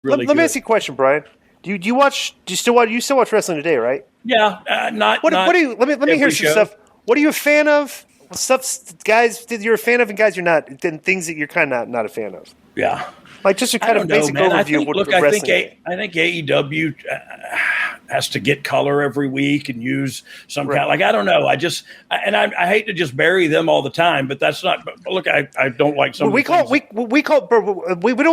really Let me good. ask you a question, Brian. Do you still watch wrestling today, right? Yeah, not. What do you? Let me hear every some show. stuff. What are you a fan of? What stuff, guys, that you're a fan of, and guys you're not. Then things that you're kind of not a fan of. Yeah. Like just a I kind don't of know, basic man. I overview think, of what look, the wrestling. I think AEW has to get color every week and use some kind. Like I don't know. I hate to just bury them all the time, but that's not. But look, I don't like some. We don't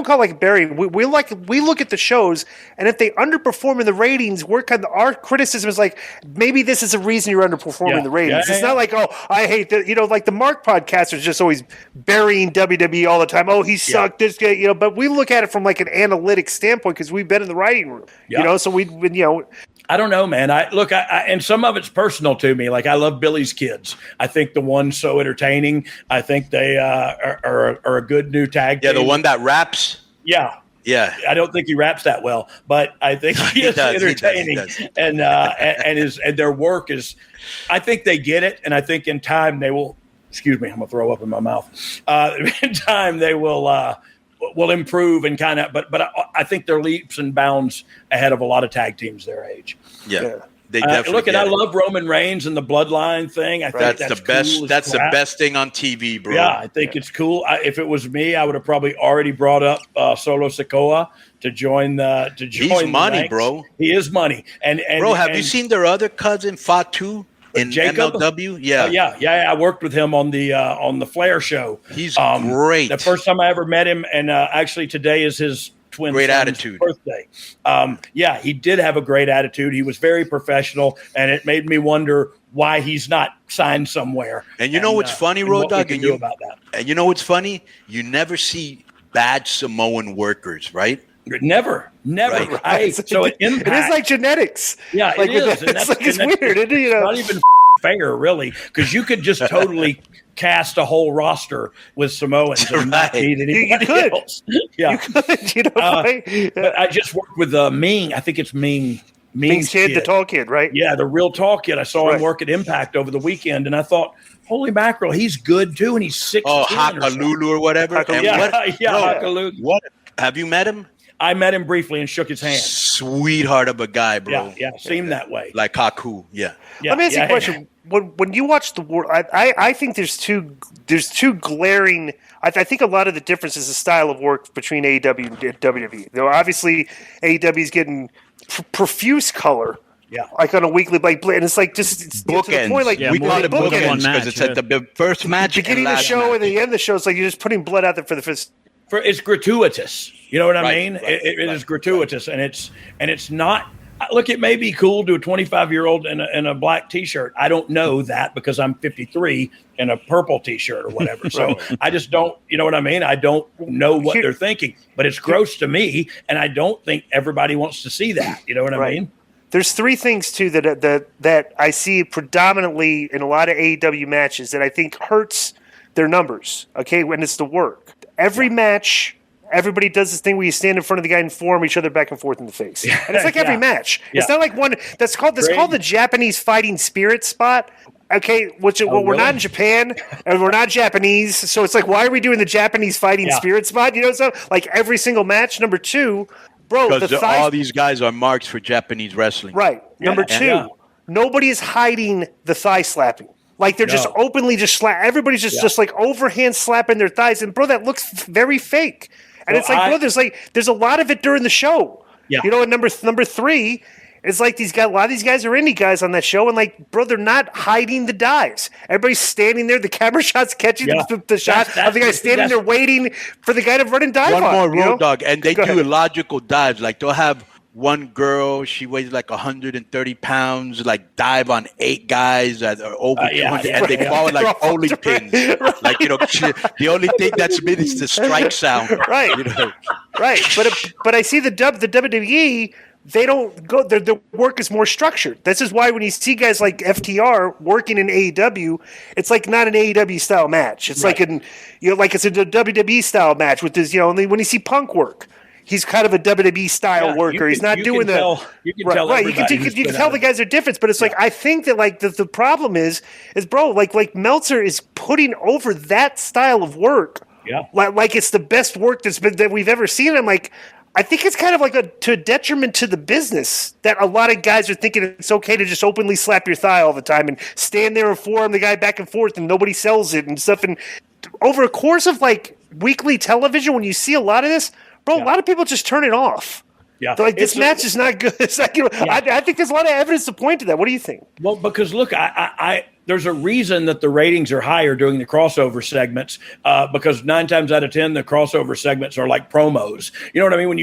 call like Barry. We look at the shows, and if they underperform in the ratings, our criticism is like maybe this is a reason you're underperforming the ratings. It's not like I hate that. Like the Mark podcasters just always burying WWE all the time. Oh, he sucked. This guy, but we look at it from like an analytic standpoint because we've been in the writing room. So we've been I don't know, man. And some of it's personal to me. Like I love Billy's Kids. I think the one's so entertaining. I think they are a good new tag team. Yeah, the one that raps. Yeah. Yeah. I don't think he raps that well, but I think he is entertaining. He does. And their work is. I think they get it, and I think in time they will. Excuse me, I'm gonna throw up in my mouth. In time they will improve and kind of, but I think they're leaps and bounds ahead of a lot of tag teams their age. Yeah. They definitely look, and I love Roman Reigns and the Bloodline thing. I think that's the best. Cool that's the best thing on TV, bro. Yeah, I think it's cool. If it was me, I would have probably already brought up Solo Sikoa to join. He's money, ranks. bro. He is money. And bro, have you seen their other cousin Fatu? In Jacob? MLW, yeah. I worked with him on the Flair show. He's great. The first time I ever met him, and actually today is his twin great son's attitude birthday. He did have a great attitude. He was very professional, and it made me wonder why he's not signed somewhere. And you know what's funny, Road Dogg? And you about that? And you know what's funny? You never see bad Samoan workers, right? Never. Right. So it is like genetics. Yeah, like it is. It's weird. It's not even fair, really, because you could just totally cast a whole roster with Samoans and not need anybody else. Yeah, you could. But I just worked with Ming. I think it's Ming's kid, the tall kid, right? Yeah, the real tall kid. I saw him work at Impact over the weekend, and I thought, holy mackerel, he's good too, and he's 6'2". Oh, Hakalulu or whatever. Hakalulu. What? Have you met him? I met him briefly and shook his hand. Sweetheart of a guy, bro. Yeah, seemed that way. Like Haku, yeah. Let me ask you a question. When you watch the world, I think there's two glaring. I think a lot of the difference is the style of work between AEW and WWE. Though obviously AEW is getting profuse color. Yeah, like on a weekly, and it's like just bookends. To the point, like we call it bookends because it's at the first match, beginning of the show, and the end of the show. It's like you're just putting blood out there for the first. It's gratuitous. You know what I mean? It is gratuitous, and it's not. Look, it may be cool to a 25-year-old in a black T-shirt. I don't know that because I'm 53 in a purple T-shirt or whatever. So I just don't. You know what I mean? I don't know what they're thinking, but it's gross to me, and I don't think everybody wants to see that. You know what I mean? There's three things too that I see predominantly in a lot of AEW matches that I think hurts their numbers. Okay, when it's the work. Every match, everybody does this thing where you stand in front of the guy and form each other back and forth in the face. And it's like every match. Yeah. It's not like one that's called the Japanese fighting spirit spot. Okay, we're not in Japan and we're not Japanese, so it's like, why are we doing the Japanese fighting spirit spot? You know, so like every single match. Number two, bro, because all these guys are marks for Japanese wrestling. Right. Number two, nobody is hiding the thigh slapping. Like they're just openly just slap. Everybody's just like overhand slapping their thighs, and bro, that looks very fake. And it's like, bro, there's a lot of it during the show. Yeah. You know, and number three, it's like a lot of these guys are indie guys on that show, and like, bro, they're not hiding the dives. Everybody's standing there. The camera shot's catching the shot of the guy standing there waiting for the guy to run and dive on. One more Road Dogg, and they do illogical dives. Like they'll have one girl, she weighs like 130 pounds, like dive on 8 guys that are over 200, and they fall like bowling pins. Like, you know, the only thing that's made is the strike sound. Right. You know? Right. But I see the WWE, they don't go, their work is more structured. This is why when you see guys like FTR working in AEW, it's like not an AEW style match. It's like it's a WWE style match with this, when you see Punk work. He's kind of a WWE style worker. He's not doing that. You can tell. Right. You can tell the guys are different, but it's like, I think that like the problem is bro, like Meltzer is putting over that style of work. Yeah. Like it's the best work that we've ever seen. I'm like, I think it's kind of like to a detriment to the business that a lot of guys are thinking it's okay to just openly slap your thigh all the time and stand there and forearm the guy back and forth and nobody sells it and stuff. And over a course of like weekly television, when you see a lot of this, bro, a lot of people just turn it off. Yeah, they're like, this match is not good. It's like, I think there's a lot of evidence to point to that. What do you think? Well, because look, I there's a reason that the ratings are higher during the crossover segments, because 9 times out of 10, the crossover segments are like promos. You know what I mean? When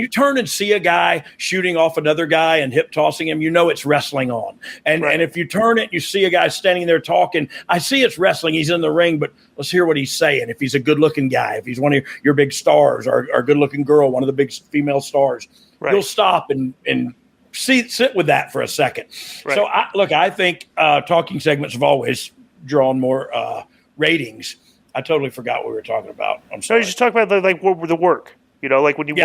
you turn and see a guy shooting off another guy and hip tossing him, you know it's wrestling on. And if you turn it and you see a guy standing there talking, I see it's wrestling. He's in the ring, but let's hear what he's saying. If he's a good looking guy, if he's one of your big stars or a good looking girl, one of the big female stars, you'll stop and sit with that for a second. So I think talking segments have always drawn more ratings. I totally forgot what we were talking about. I'm sorry. No, you just talk about the work. You know, like when you're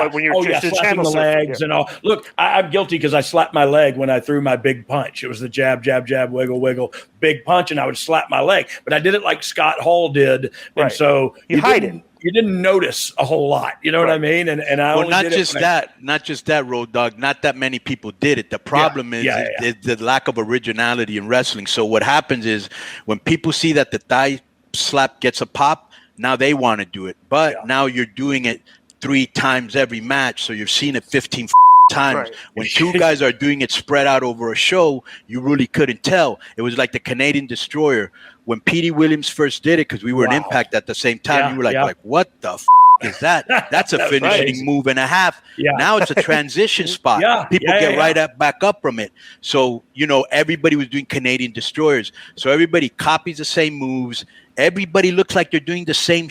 just slapping the legs and all. Look, I'm guilty because I slapped my leg when I threw my big punch. It was the jab, jab, jab, wiggle, wiggle, big punch, and I would slap my leg. But I did it like Scott Hall did, and so you hide it. You didn't notice a whole lot, you know what I mean? And I only not just that, Road Dogg. Not that many people did it. The problem is the lack of originality in wrestling. So what happens is when people see that the thigh slap gets a pop, now they want to do it. But now you're doing it 3 times every match, so you've seen it 15 times. Right. When 2 guys are doing it spread out over a show, you really couldn't tell. It was like the Canadian Destroyer. When Petey Williams first did it, because we were in Impact at the same time, you were like, what the is that? That's a finishing move and a half. Now it's a transition spot. People get back up from it. So, everybody was doing Canadian Destroyers. So everybody copies the same moves. Everybody looks like they're doing the same.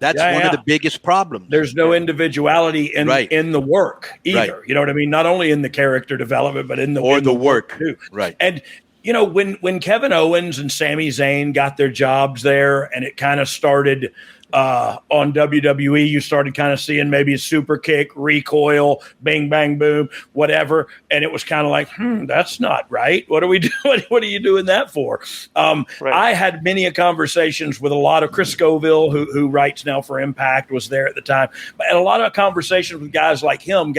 That's one of the biggest problems. There's no individuality in the work either. You know what I mean? Not only in the character development, but in the work too. Right. And when Kevin Owens and Sami Zayn got their jobs there, and it kind of started on WWE, you started kind of seeing maybe a super kick, recoil, bang, bang, boom, whatever. And it was kind of like, that's not right. What are we doing? What are you doing that for? I had many conversations with a lot of Chris Scoville, who writes now for Impact, was there at the time. But a lot of conversations with guys like him,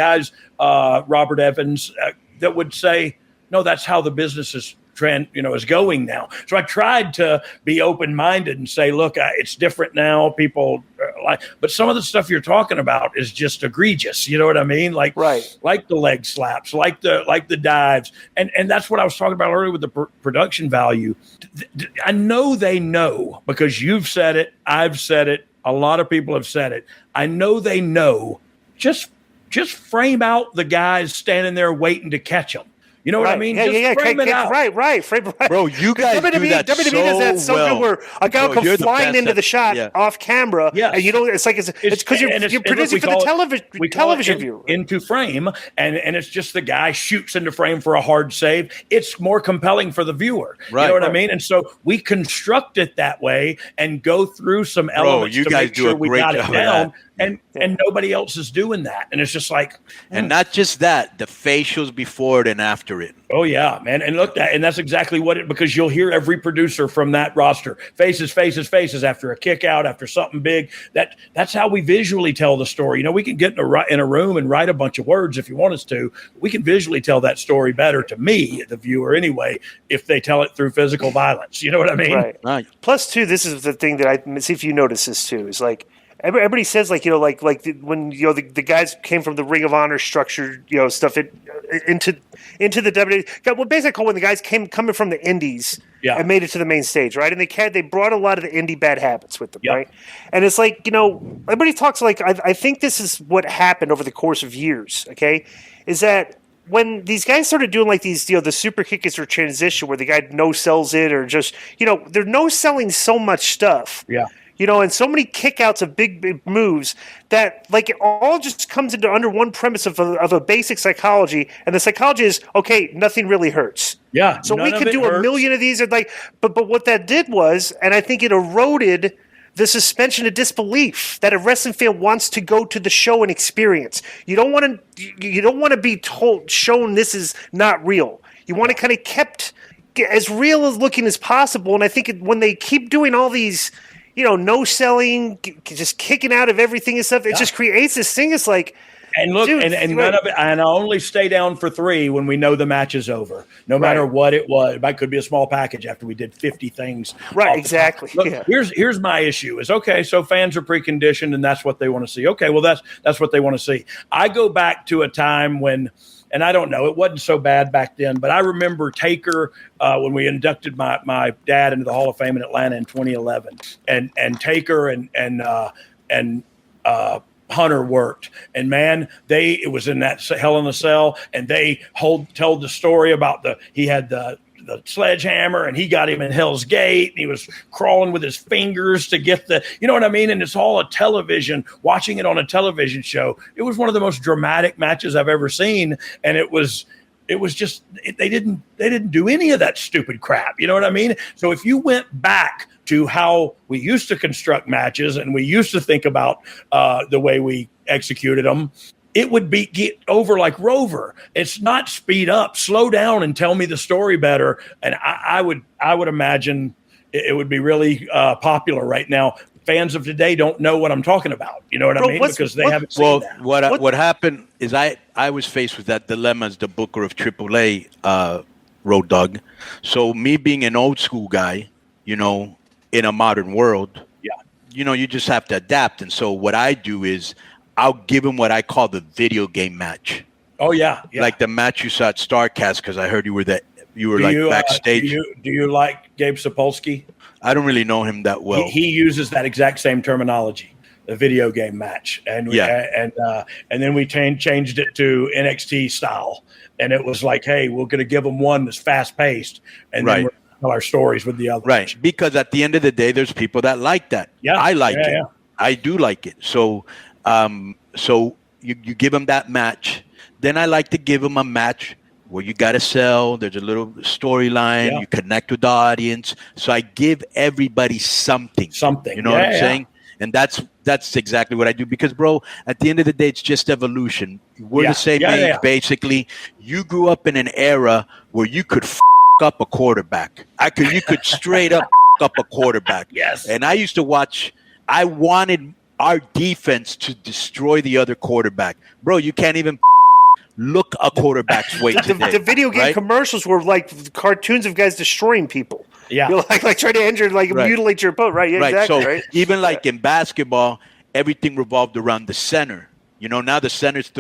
Robert Evans, that would say, no, that's how the business is going now. So I tried to be open-minded and say, look, it's different now. People but some of the stuff you're talking about is just egregious. You know what I mean? Like the leg slaps, like the dives. And that's what I was talking about earlier with the production value. I know they know, because you've said it. I've said it. A lot of people have said it. I know they know. Just frame out the guys standing there waiting to catch them. You know what I mean? Frame it out. Right. Bro, you guys do that WWE does that so well. Good where a guy will come flying into the shot off camera, and it's because you're producing for the television viewer. Into frame, and it's just the guy shoots into frame for a hard save. It's more compelling for the viewer. Right. You know what I mean? And so we construct it that way and go through some elements to make sure we got it down. And nobody else is doing that. And it's just like, and not just that, the facials before it and after it. Oh yeah, man. And look, and that's exactly because you'll hear every producer from that roster, faces after a kick out, after something big. That's how we visually tell the story. We can get in a room and write a bunch of words if you want us to. We can visually tell that story better, to me, the viewer anyway, if they tell it through physical violence. You know what I mean? Right. Plus, too, this is the thing that I see if you notice this too, is like, everybody says when the guys came from the Ring of Honor structure, stuff into the WWE. Well, basically, when the guys coming from the Indies and made it to the main stage, right? And they brought a lot of the indie bad habits with them, right? And it's like, everybody talks like I think this is what happened over the course of years. Okay, is that when these guys started doing like these, the super kickers or transition where the guy no sells it, or just they're no selling so much stuff. Yeah. And so many kickouts of big moves that like it all just comes into under one premise of a basic psychology, and the psychology is nothing really hurts. Yeah. So we could do a million of these, but what that did was, and I think it eroded the suspension of disbelief that a wrestling fan wants to go to the show and experience. You don't want to be shown this is not real. You want to kind of kept as real as looking as possible, and I think when they keep doing all these, no selling, just kicking out of everything and stuff, it just creates this thing. It's like, And look, Dude, and none of it. And I only stay down for 3 when we know the match is over, no matter what it was. It could be a small package after we did 50 things. Right, exactly. Look, here's my issue is, okay, so fans are preconditioned and that's what they want to see. Okay, well, that's what they want to see. I go back to a time when, and I don't know, it wasn't so bad back then, but I remember Taker when we inducted my dad into the Hall of Fame in Atlanta in 2011, and Taker and Hunter worked, and man, it was in that Hell in a Cell, and they told the story about he had the sledgehammer and he got him in Hell's Gate and he was crawling with his fingers to get you know what I mean? And it's all watching it on a television show. It was one of the most dramatic matches I've ever seen. And it was just, they didn't do any of that stupid crap. You know what I mean? So if you went back to how we used to construct matches and we used to think about the way we executed them, it would get over like Rover. It's not speed up, slow down and tell me the story better. And I would imagine it would be really popular right now. Fans of today don't know what I'm talking about. You know what I mean? Because they haven't seen that. What happened is I was faced with that dilemma as the booker of AAA, Road Dogg. So me being an old school guy, in a modern world, you just have to adapt. And so what I do is I'll give him what I call the video game match. Oh yeah. Like the match you saw at StarCast, because I heard you were backstage. Do you like Gabe Sapolsky? I don't really know him that well. He uses that exact same terminology, the video game match, and then we changed it to NXT style, and it was like, hey, we're going to give them one that's fast paced, and then we're going to tell our stories with the other. Right, because at the end of the day, there's people that like that. Yeah, I like it. Yeah. I do like it. So you give them that match. Then I like to give them a match where you got to sell. There's a little storyline. Yeah. You connect with the audience. So I give everybody something. You know what I'm saying? And that's exactly what I do. Because, bro, at the end of the day, it's just evolution. We're the same age, basically. You grew up in an era where you could up a quarterback. You could straight up up a quarterback. Yes. And I used to watch. I wanted our defense to destroy the other quarterback. Bro, you can't even look a quarterback's way today. The video game commercials were like cartoons of guys destroying people. Yeah. You're like trying to injure, mutilate your opponent. Right. Yeah, right. Exactly. So right. Even like in basketball, everything revolved around the center. Now the center's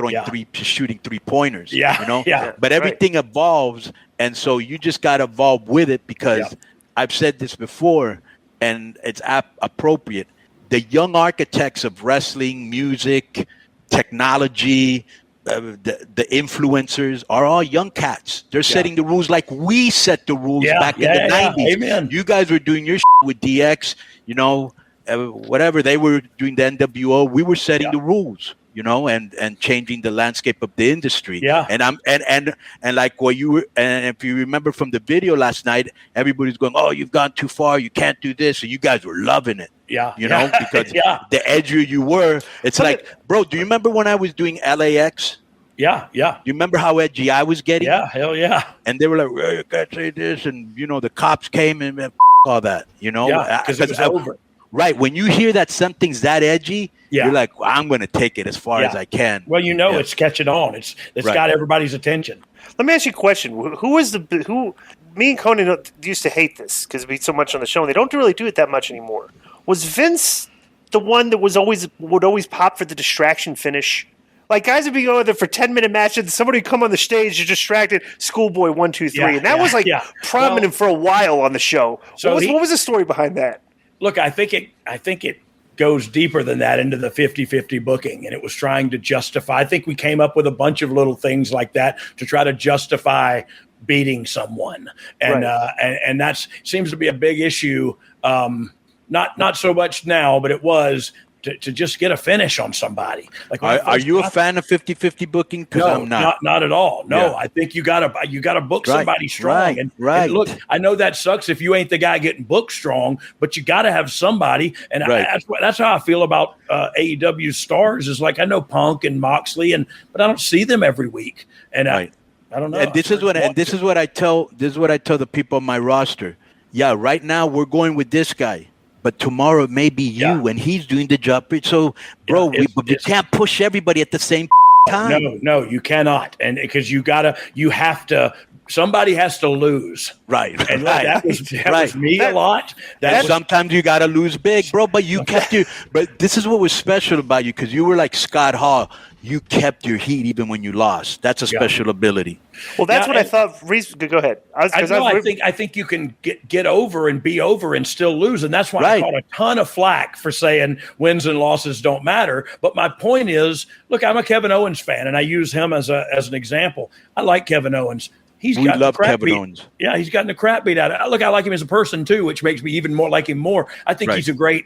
shooting 3-pointers. Yeah. Yeah. But everything evolves. And so you just got to evolve with it because I've said this before and it's appropriate. The young architects of wrestling, music, technology, the influencers are all young cats. They're setting the rules like we set the rules back in the 90s. Amen. You guys were doing your with DX, whatever. They were doing the NWO. We were setting the rules, and changing the landscape of the industry. Yeah. And like what you were, and if you remember from the video last night, everybody's going, "Oh, you've gone too far. You can't do this." And you guys were loving it. Yeah. Because the edgier you were, it's like, bro, do you remember when I was doing LAX? Yeah. You remember how edgy I was getting? Yeah, hell yeah. And they were like, well, you can't say this. And, the cops came and all that, Yeah, because it was over. Right. When you hear that something's that edgy, you're like, well, I'm going to take it as far as I can. Well, it's catching on. It's got everybody's attention. Let me ask you a question. Who me and Conan used to hate this because we so much on the show, and they don't really do it that much anymore. Was Vince the one that would always pop for the distraction finish? Like guys would be going there for 10-minute matches, and somebody would come on the stage, you're distracted, Schoolboy 1, 2, 3, and that was prominent for a while on the show. So what was the story behind that? Look, I think it goes deeper than that into the 50-50 booking, and it was trying to justify. I think we came up with a bunch of little things like that to try to justify beating someone, and and that seems to be a big issue. Not so much now, but it was to just get a finish on somebody. Like, are you a fan of 50-50 booking? Because no, I'm not. Not at all. No, I think you gotta book somebody strong. And look, I know that sucks if you ain't the guy getting booked strong, but you got to have somebody. And that's how I feel about AEW stars. Is like I know Punk and Moxley, but I don't see them every week. And I don't know. And this is what I tell the people on my roster. Yeah, right now we're going with this guy. But tomorrow it may be you, and he's doing the job. So, bro, we can't push everybody at the same time. No, you cannot. And because somebody has to lose. Right. And right. that was me a lot. Sometimes you got to lose big, bro, but you kept but this is what was special about you, because you were like Scott Hall. You kept your heat even when you lost. That's a special ability. Well, that's what I thought. Go ahead. I think you can get over and be over and still lose, and that's why I caught a ton of flack for saying wins and losses don't matter. But my point is, look, I'm a Kevin Owens fan, and I use him as an example. I like Kevin Owens. We love Kevin Owens. Yeah, he's gotten the crap beat out of it. Look, I like him as a person too, which makes me even more like him more. I think he's a great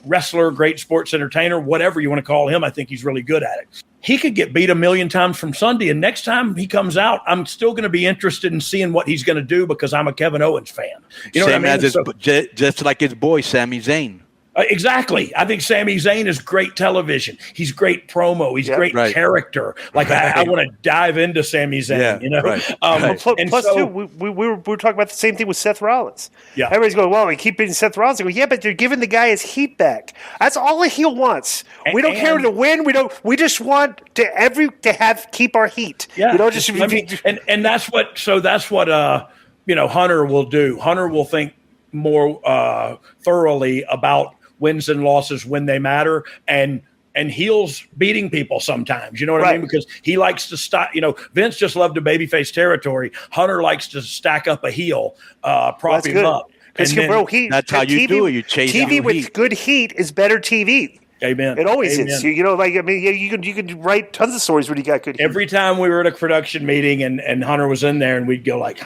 wrestler, great sports entertainer, whatever you want to call him. I think he's really good at it. He could get beat a million times from Sunday, and next time he comes out, I'm still going to be interested in seeing what he's going to do because I'm a Kevin Owens fan. You know Same what I mean? As just like his boy, Sami Zayn. Exactly. I think Sami Zayn is great television. He's great promo. He's great character. Like I want to dive into Sami Zayn. You know. Plus, we were talking about the same thing with Seth Rollins. Yeah. Everybody's going, well, we keep beating Seth Rollins. I go, yeah, but you're giving the guy his heat back. That's all a heel wants. We don't care to win. We just want to keep our heat. Yeah. You know, and that's what. So that's what Hunter will do. Hunter will think more thoroughly about wins and losses when they matter, and heels beating people sometimes, you know what I mean? Because he likes to stop, Vince just loved to babyface territory. Hunter likes to stack up a heel, prop him up. That's how you do it. You chase TV with good heat is better TV. Amen. It always is. You can write tons of stories when you got good heat. Every time we were at a production meeting and Hunter was in there and we'd go like,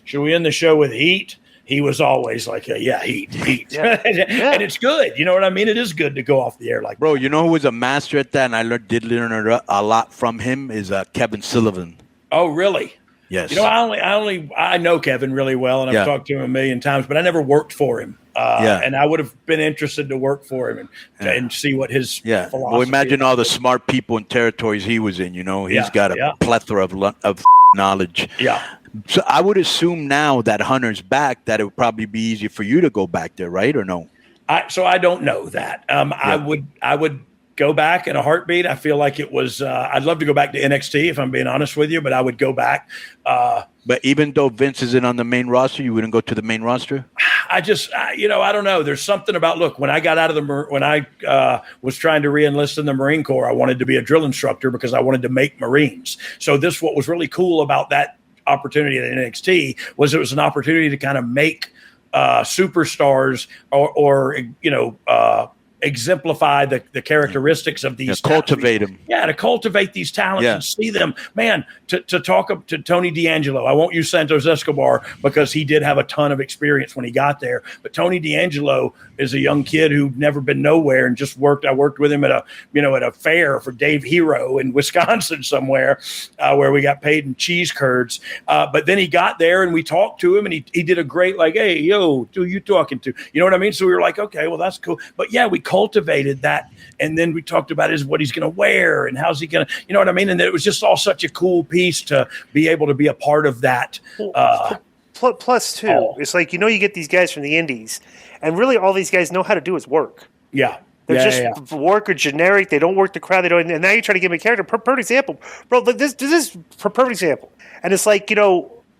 should we end the show with heat? He was always like, heat. Yeah. And it's good. You know what I mean? It is good to go off the air like Bro, you know who was a master at that, and I did learn a lot from him, is Kevin Sullivan. Oh, really? Yes. I know Kevin really well, and I've talked to him a million times, but I never worked for him. And I would have been interested to work for him and see what his philosophy Well, imagine all the smart people and territories he was in, He's got a plethora of knowledge. Yeah. So I would assume now that Hunter's back, that it would probably be easier for you to go back there, right? Or no? So I don't know that. I would go back in a heartbeat. I feel like it was. I'd love to go back to NXT if I'm being honest with you, but I would go back. But even though Vince isn't on the main roster, you wouldn't go to the main roster? I don't know. There's something about, look, when I got out of when I was trying to re-enlist in the Marine Corps, I wanted to be a drill instructor because I wanted to make Marines. So what was really cool about that opportunity at NXT was it was an opportunity to kind of make superstars or exemplify the characteristics of these cultivate them. Yeah, to cultivate these talents and see them. Man, to talk to Tony D'Angelo. I won't use Santos Escobar because he did have a ton of experience when he got there. But Tony D'Angelo is a young kid who'd never been nowhere and just worked. I worked with him at a fair for Dave Hero in Wisconsin somewhere where we got paid in cheese curds. But then he got there and we talked to him and he did a great hey, yo, who you talking to? You know what I mean? So we were like, okay, well, that's cool. But yeah, we cultivated that, and then we talked about what he's going to wear and how's he going to, you know what I mean? And it was just all such a cool piece to be able to be a part of that. Plus, too, it's like, you get these guys from the indies, and really all these guys know how to do is work. Yeah. They're just work or generic. They don't work the crowd. They don't. And now you're trying to give them a character. Perfect example, bro. This is perfect example. And it's like,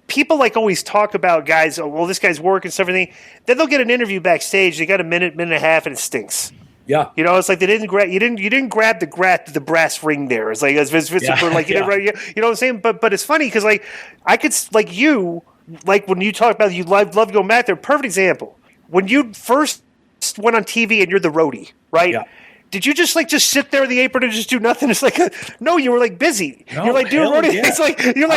people always talk about guys. Oh, well, this guy's working and stuff. Everything. Then they'll get an interview backstage. They got a minute and a half, and it stinks. Yeah, it's like they didn't grab. You didn't grab the brass ring there. It's like you know what I'm saying. But it's funny because I could when you talk about you love going back there. Perfect example. When you first went on TV and you're the roadie, right? Yeah. Did you just sit there in the apron and just do nothing? It's like no, you were busy. No, you're doing roadie. Yeah. It's like you're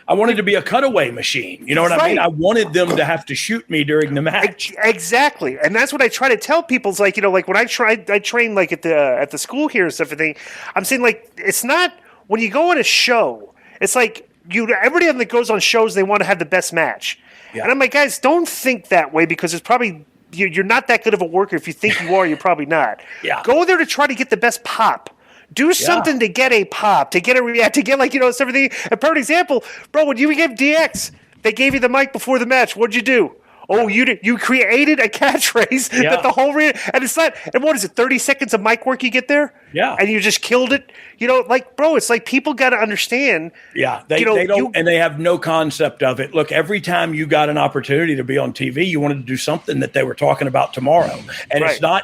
I wanted to be a cutaway machine. You know what I mean? I wanted them to have to shoot me during the match. Exactly. And that's what I try to tell people. It's like, when I train at the school here and stuff, I'm saying it's not when you go on a show, it's like everybody that goes on shows, they want to have the best match. Yeah. And I'm like, guys, don't think that way because it's probably you're not that good of a worker. If you think you are, you're probably not. Yeah. Go there to try to get the best pop. Do something to get a pop, to get a react, to get everything. A perfect example, bro, when you gave DX, they gave you the mic before the match. What'd you do? Oh, you created a catchphrase that the whole and it's not. And what is it? 30 seconds of mic work you get there? Yeah, and you just killed it. Like, bro, it's like people got to understand. Yeah, they don't, and they have no concept of it. Look, every time you got an opportunity to be on TV, you wanted to do something that they were talking about tomorrow, and it's not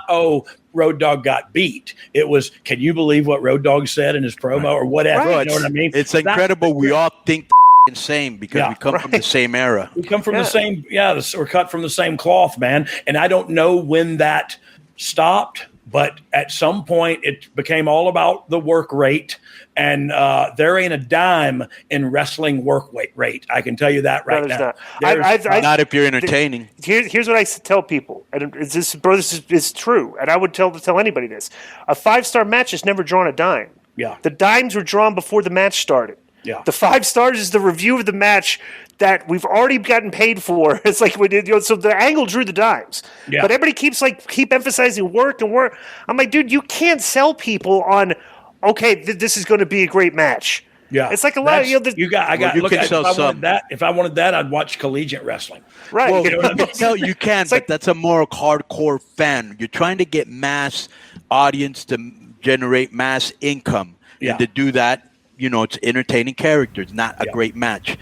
Road Dogg got beat. It was, can you believe what Road Dogg said in his promo or whatever? Right. You know what I mean? It's incredible. We all think the same because we come from the same era. We come from the same, we're cut from the same cloth, man. And I don't know when that stopped, but at some point it became all about the work rate. And there ain't a dime in wrestling work rate. I can tell you that right now. Not if you're entertaining. Here's what I tell people, and this is true, and I would tell anybody this: a 5-star match has never drawn a dime. Yeah, the dimes were drawn before the match started. Yeah, the 5 stars is the review of the match that we've already gotten paid for. It's like we did, so the angle drew the dimes. Yeah, but everybody keep emphasizing work and work. I'm like, dude, you can't sell people on. Okay, this is going to be a great match. Yeah, it's like a lot. If I wanted that, I'd watch collegiate wrestling. Right? Well, no, you can, but that's a more hardcore fan. You're trying to get mass audience to generate mass income, and to do that, it's entertaining characters, not a great match.